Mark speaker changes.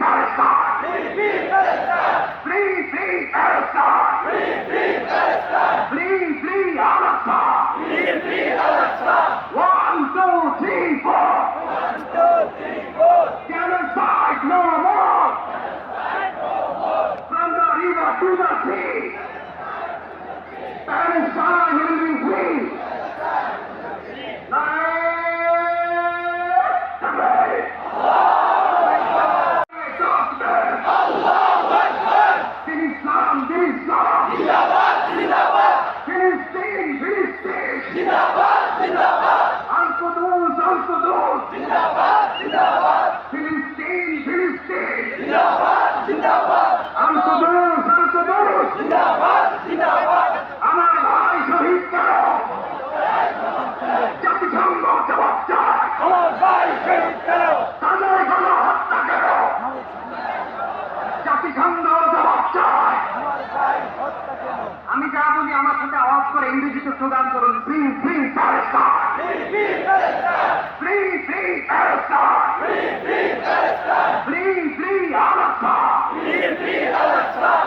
Speaker 1: Palestine! Free Palestine! Free Al-Aqsa! 1, 2, 3, 4! Genocide no more! From the river to the sea! Palestine will be free! আমার ভাই শহীদ করো জাতিসংঘ জবাব চায় তাদের কোনো হত্যা করো জাতিসংঘ জবাব চায় আমি যা বলি আমার সাথে আওয়াজ করে ইংরেজিতে স্লোগান করুন free Palestine free Palestine free Al Aqsa